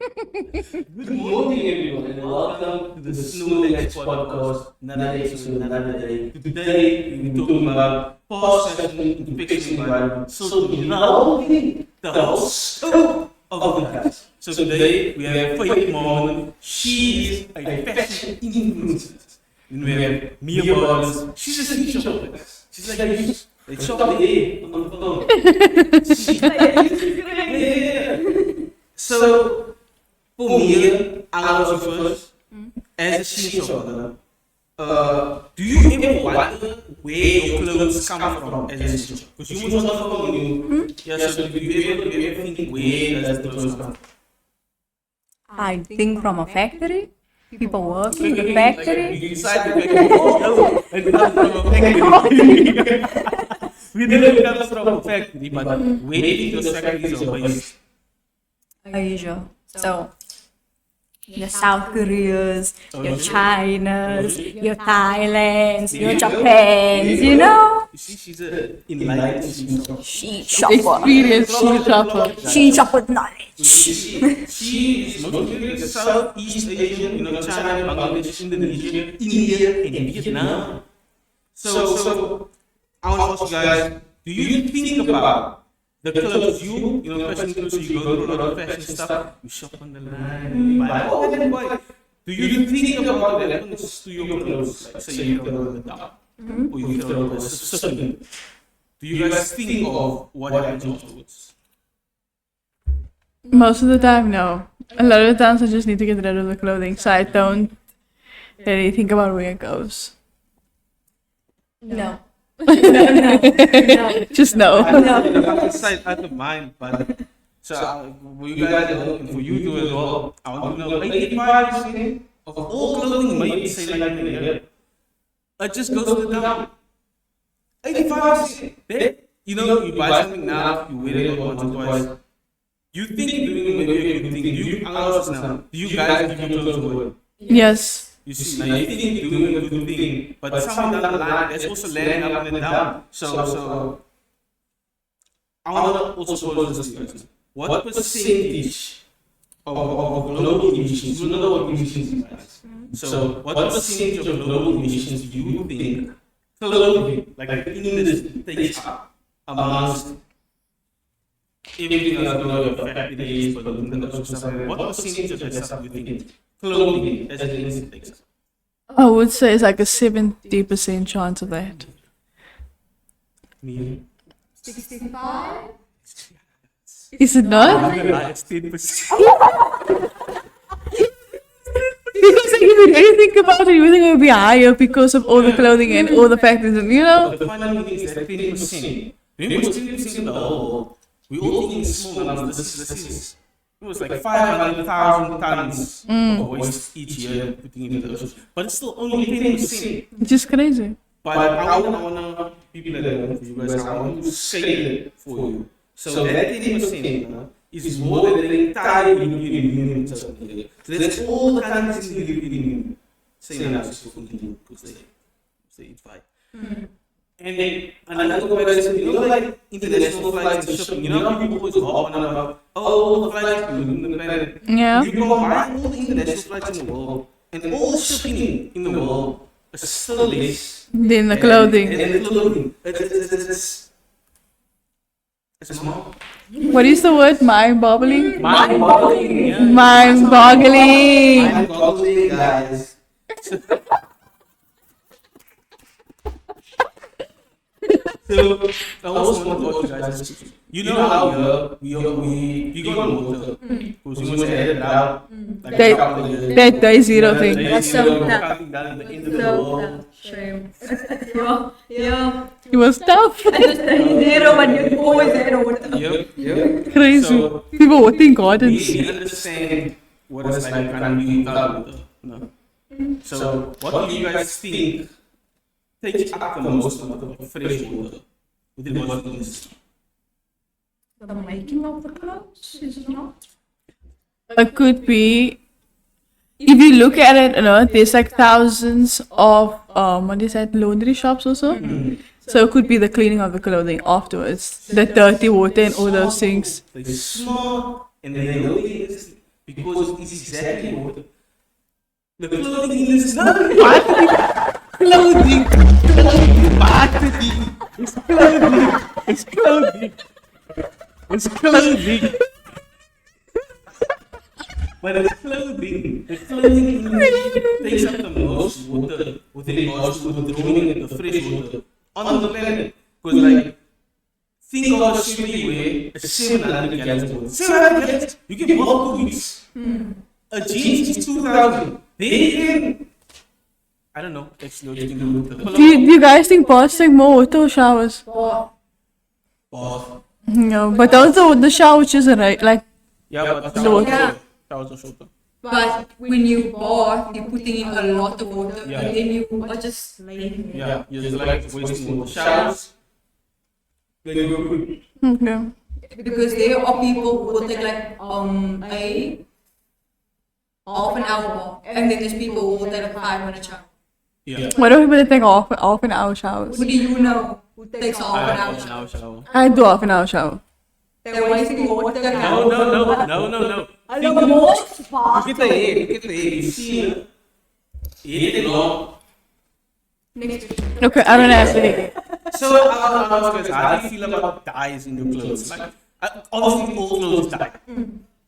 Good morning, everyone, and welcome to the Snorlax podcast. Another episode, another day. Today, we're talking about past fashion in fiction environment. So, the host of the cast. So, today, we have Faith Morgan. She is a fashion influencer. And we have Mia Barnes. She's a ski shopper. She's like a they shop there on the phone. So, for me, I'll ask you first, as a ski shopper, do you ever wonder where your clothes come from as a ski shopper? Because you must not know when you, yeah, so do you ever think where does the clothes come from? I think from a factory. People working in the factory. You decide the factory. And not from a factory. We didn't come from a factory, but where do you think those factories are based? Asia. So, your South Koreas, your Chinas, your Thailands, your Japans, you know? You see, she's an enlightened She shopper. Experienced she shopper. She shopper knowledge. She is mostly Southeast Asian, China, Bangladesh, Indonesia, India, and Vietnam. So I want to ask you guys, do you think about the clothes fashion clothes, you go through a lot of fashion stuff, you shop on the line, you buy all that buy. Do you think about what happens to your clothes? Like say you throw them down, or you throw them system. Do you guys think of what happens afterwards? Most of the time, no. A lot of the times I just need to get rid of the clothing, so I don't really think about where it goes. No. Just no. Inside out of mind, but so for you guys and for you too as well, I want to know 85% of all clothing made, say like in here, it just goes to the down. 85%. You buy something now, you wear it once or twice. You think you're doing maybe a good thing. You analyze now. Do you guys give your clothes away? Yes. You see, now you think you're doing a good thing, but somewhere down the line, there's also landing up and down. So I want to also pose this to you guys. What percentage of global emissions, you know what emissions is, guys? So what percentage of global emissions do you think clothing, like the industry, takes up amongst everything that's going on your factories, but what percentage of that stuff do you think clothing as an industry takes up? I would say it's like a 70% chance of that. Me? 65? Is it not? It's 10%. Because if you really think about it, you think it would be higher because of all the clothing and all the factories, and The final thing is that 10%. Remember, 10% of the whole world. We all think in small numbers. This is. It was like 500,000 tons of waste each year putting into the ocean. But it's still only 10%. It's just crazy. But I want to, people that know for you guys, I want to scale it for you. So that 10% is more than the entire European Union. So that's all the countries in the European Union. Say now, it's still continue because they eat fight. And then another comparison, like international flights and shipping, people always harp on about, all the flights polluting the planet. Yeah. You combine all the international flights in the world, and all the shipping in the world is still less Then the clothing. than the clothing. It's small. What is the word? Mind-boggling? Mind-boggling. Yeah. Mind-boggling. Mind-boggling, guys. So, I also want to ask you guys this. You know how we got water. Because we must edit it out. Like a couple of years. That day zero thing. That's so counting down at the end of the world. Shame. Yeah. It was tough. Zero, but you're always zero. Yep. Crazy. So, People watering gardens. we understand what it's like kind of being without water. No. So, what do you guys think takes up the most amount of fresh water within the water industry? The making of the clothes, is it not? It could be, if you look at it, there's like thousands of what is that, laundry shops also. So it could be the cleaning of the clothing afterwards, the dirty water and all those things. They smart and they know the industry. because it's exactly what the clothing industry is not marketing. Clothing. Marketing. It's clothing. It's clothing. It's clothing. But it's clothing. The clothing industry takes up the most water within the most withdrawing the fresh water on the planet. Because like think of a swimming you wear a 700 gallons of water. 700 gallons, you can walk 2 weeks. A jeans is 2,000. Then again, I don't know, actually, you can do with the Do you guys think baths take more water or showers? bath. No, but those are the showers isn't right. Like, Yeah, but Short. showers are shorter. But when you bath, you're putting in a lot of water, Yeah. and then you are just laying there. Yeah, you're just like wasting water. Showers, then you go quick. okay. Because there are people who will take like a half an hour bath, and then there's people who will take a 5-minute shower. Yeah. What do people that take half an hour showers? Who do you know who takes a half an hour shower? Shower. I do half an hour shower. They're wasting water now. No. Hello, most Look bath. at the hair, look at the hair. You see it? Hair is long. Next week. Okay, I don't have to. So, how do you feel about dyes in your clothes? Like, obviously, all clothes dye.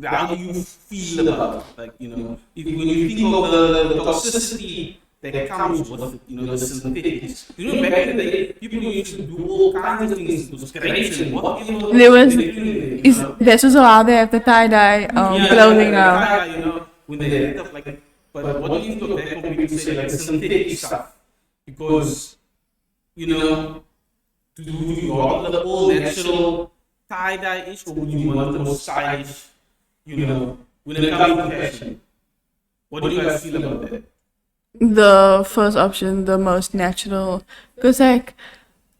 How do you feel about it? Like, you know, when you think of the toxicity that comes with it, you know, the synthetics. You know, back in the day, people used to do all kinds of things, those grapes and whatever. There was, you know. this is how they have the tie-dye clothing now. You know, when they end up like, but what do you think of that when people say like synthetic stuff? Because, you know, do you want the all natural tie-dye-ish, or would you want the more stylish, you know, when it comes to fashion? What do you guys feel about that? The first option, the most natural. Because, like,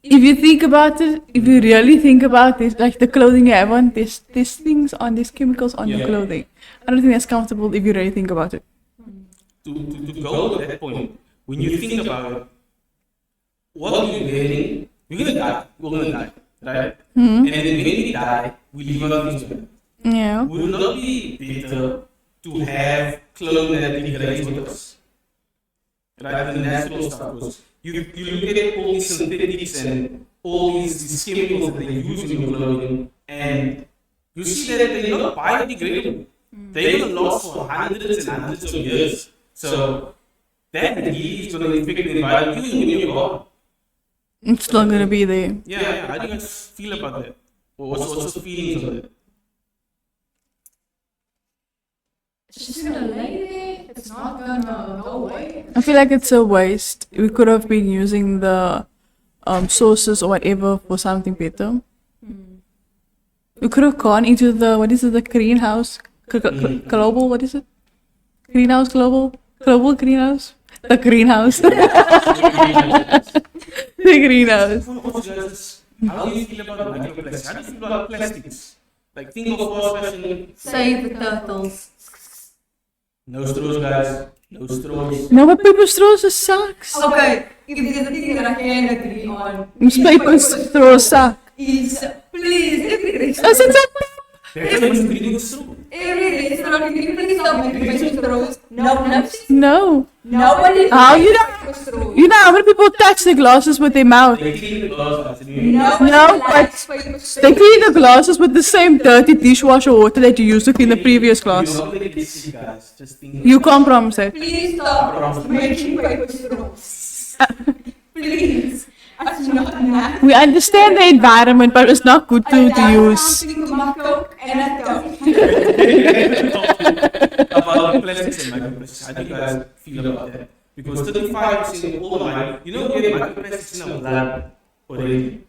if you think about it, if you really think about it, like the clothing you have on, there's things on, there's chemicals on your clothing. I don't think that's comfortable if you really think about it. To go to that point, when you think about it, what are you wearing? You're gonna die. We're gonna die, right? And then when we die, we leave our things behind. Yeah. Would it not be better to have clothing that degrades with us? Right, the natural stuff. Because you look at all these synthetics and all these chemicals that they use in your clothing, and you see that they're not biodegradable. They're going to last for hundreds and hundreds of years. So that really is going to affect the environment even when you're gone. It's still gonna be there. Yeah. How do you guys feel about that? Or what's the feelings on that? It's just gonna lay there. It's not gonna go away. I feel like it's a waste. We could have been using the sources or whatever for something better. We could have gone into the, what is it, the greenhouse? Global, what is it? Greenhouse, global greenhouse? The greenhouse. The greenhouse. How do you feel about microplastics? How do you feel about plastics? Like, think of fast fashion. Save the turtles. No straws, guys. No straws. No, but paper straws are sucks. Okay, if there's a thing that I can agree on, Paper straws suck. is please every Is it so? That's what you drink with straw. restaurant, can you please stop making paper straws? No, No. nobody. How you know? paper straws. You know how many people touch the glasses with their mouth? They clean the glass. Nobody No, likes paper straws. They clean the glasses with the same dirty dishwasher water that you used to clean the previous glass. You're not going to get sick, guys. Just think. You can't promise it. Please stop making paper straws. Please. That's not nice. We understand the environment, but it's not good to use. Something to my Coke and I don't. About plastics and microplastics. How do you guys feel about that? Because 35% of all we have microplastics in our blood already.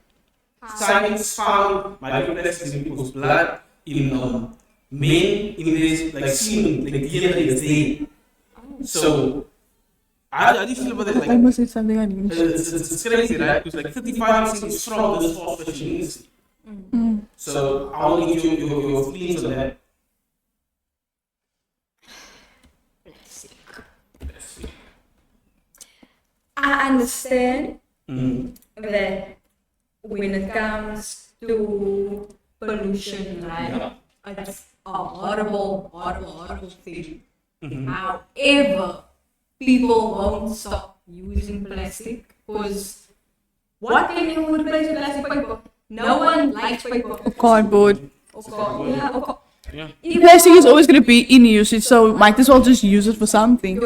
Science found microplastics in people's blood, in men, in this, like semen, like DNA is there. So, how do you feel about that? I Like, must say something I didn't. it's crazy, right? Because like 35% is from this fast fashion industry. So, I want to get your feelings on that. I understand that when it comes to pollution, right? it's a horrible thing. However, people won't stop using plastic because what can you replace with plastic paper? No one likes paper. Cardboard. Yeah. Plastic is always going to be in usage, so might as well just use it for something,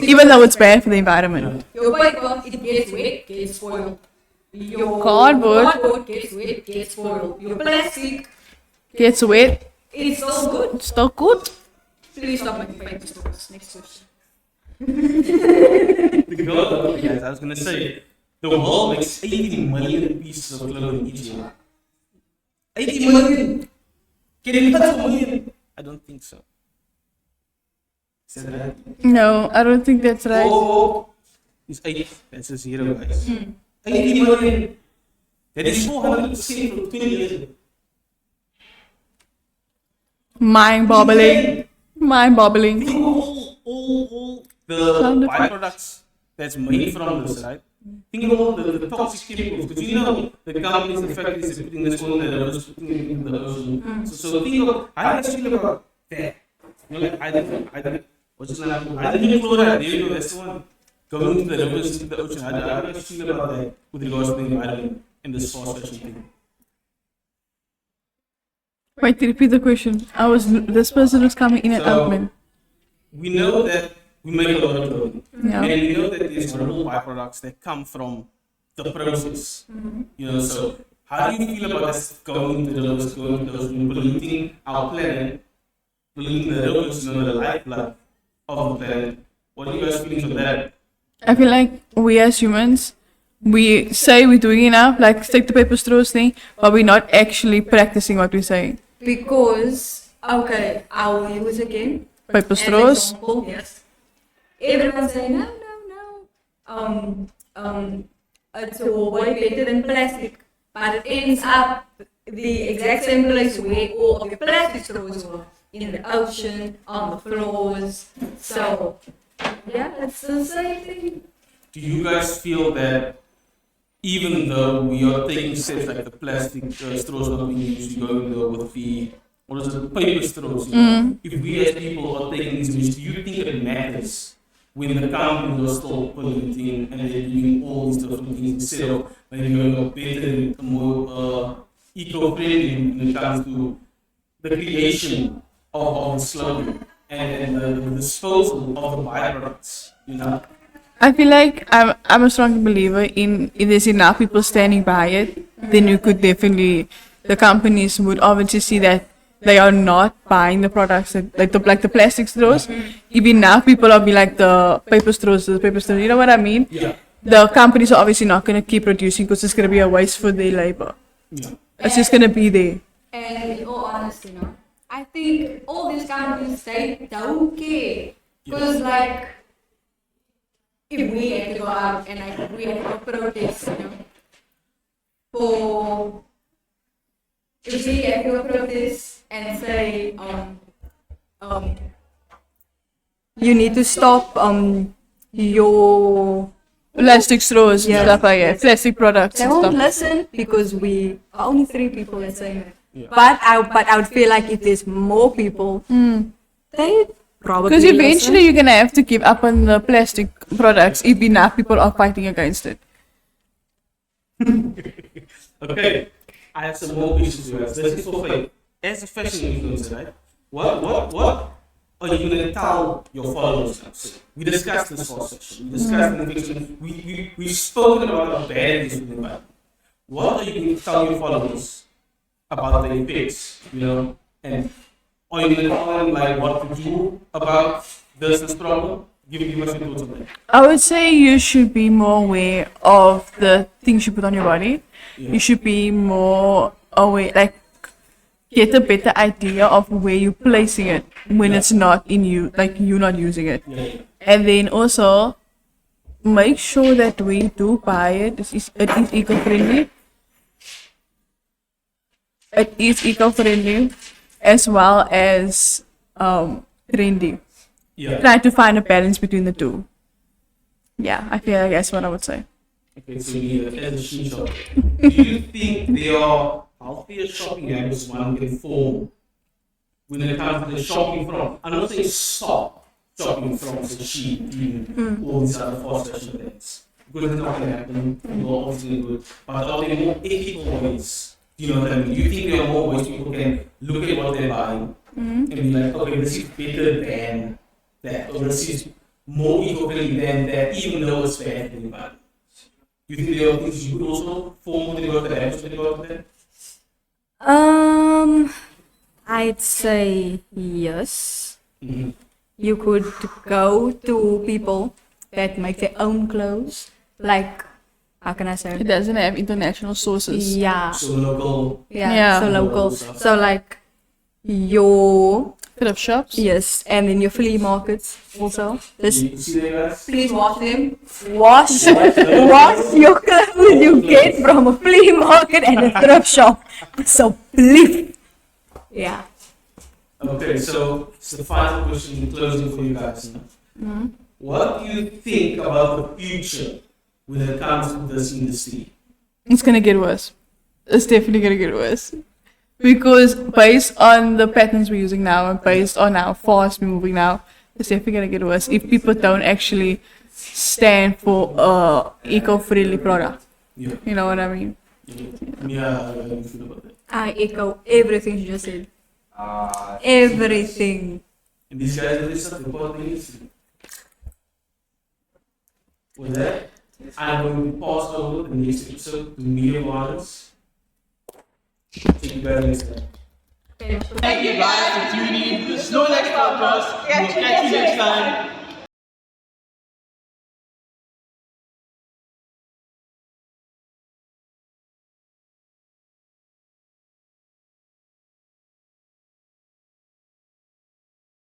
even though it's bad for the environment. Your paper, it gets wet, gets spoiled. Your Cardboard gets wet, gets spoiled. Your plastic, gets wet, it's still good. still good. Please stop making paper straws. Next question. The girl, guys, I was gonna say, the world makes 80 million pieces of clothing each year. 80 million. Can you touch a million? I don't think so. Is that right? No, I don't think that's right. Oh, it's 8. That's a 0, guys. 80 million. That is 400% from 20 years ago. Mind-boggling. Mind-boggling. Think of all the byproducts that's made from this, right? Think of all the toxic chemicals, because you know the companies, the factories are putting this on the others, putting it in the ocean. So think of how do you feel about that? You know, like what's his name? Hydrogen fluoride. There you go. That's the one. Going into the rivers, into the ocean. How do you feel about that with regards to the environment and this fast fashion thing? Wait, repeat the question. This person was coming in and out, man. We know that we make a lot of clothing. Yeah. And we know that there's horrible byproducts that come from the process. You know, so how do you feel about us going to the rivers, going to those, polluting our planet, polluting the rivers, you know, the lifeblood of the planet? What are you guys feeling on that? I feel like we as humans, we say we're doing enough, like take the paper straws thing, but we're not actually practicing what we're saying. Because, okay, I will use again. Paper As straws. example, yes. Everyone's saying, no. It's way better than plastic. But it ends up the exact same place where all of your plastic straws were. In the ocean, on the floors. So, yeah, it's the same thing. Do you guys feel that even though we are taking steps like the plastic straws not being used, going with the, what is it, paper straws, you know, if we as people are taking these measures, do you think it matters when the companies are still polluting and they're doing all these different things instead of maybe going a better, more eco-friendly when it comes to the creation of the slogan and the disposal of the byproducts, you know? I feel like I'm a strong believer in if there's enough people standing by it, then you could definitely, the companies would obviously see that they are not buying the products that, like the plastic straws. If enough people are be like the paper straws, you know what I mean? Yeah. The companies are obviously not going to keep producing because it's going to be a waste for their labor. Yeah. It's just going to be there. And in all honesty, I think all these companies, they don't care. Because, like, if we had to go out and like, we had to go protest, if we had to go protest and say, you need to stop your Plastic straws, stuff like that. Plastic products they and won't stuff. listen because we are only 3 people that say that. Yeah. But I would feel like if there's more people, they probably Because eventually listen. you're going to have to give up on the plastic products if enough people are fighting against it. Okay, I have some more issues with this. This is for Faith. As a fashion influencer, right? What are you going to tell your followers now? So we discussed this for section. We discussed the fiction. We've spoken about how bad it is with the environment. What are you going to tell your followers about the effects, and are you going to tell them like what to do about this problem? Give us your thoughts on that. I would say you should be more aware of the things you put on your body. Yeah. You should be more aware, like get a better idea of where you're placing it when it's not in you, like you're not using it. Yeah. And then also make sure that when you do buy it, it is eco-friendly. It is eco-friendly as well as trendy. Yeah. Try to find a balance between the two. Yeah, I feel like that's what I would say. Okay, so as a shoe shop, do you think there are healthier shopping habits one can form when it comes to the shopping from. I'm not saying stop shopping from the sheep, doing all these other fast fashion things. Because it's not going to happen. You're obviously good. But are there more ethical ways? Do you know what I mean? Do you think there are more ways people can look at what they're buying and be like, okay, this is better than that, or this is more eco-friendly than that, even though it's bad for anybody? You think there are things you could also form when you go to that, when you go to that? I'd say yes. Mm-hmm. You could go to people that make their own clothes. Like, how can I say It it? doesn't have international sources. Yeah. So local. Yeah. So local. So like your Thrift shops. yes, and then your flea markets also. Just You see there, guys? please wash them. Wash your clothes you get from a flea market and a thrift shop. So please. Yeah. Okay, so it's the final question in closing for you guys. What do you think about the future when it comes to this industry? It's gonna get worse. It's definitely gonna get worse. Because based on the patterns we're using now and based on how fast we're moving now, it's definitely gonna get worse if people don't actually stand for eco-friendly product. Yeah. You know what I mean? Yeah, how do you feel about that? I echo everything you just said. Everything. And these guys are this important industry. With that, I'm going to pass over the next episode to Media Violence. Thank you very much. Thank you guys for tuning in to the Snorlax podcast. We'll catch you next time.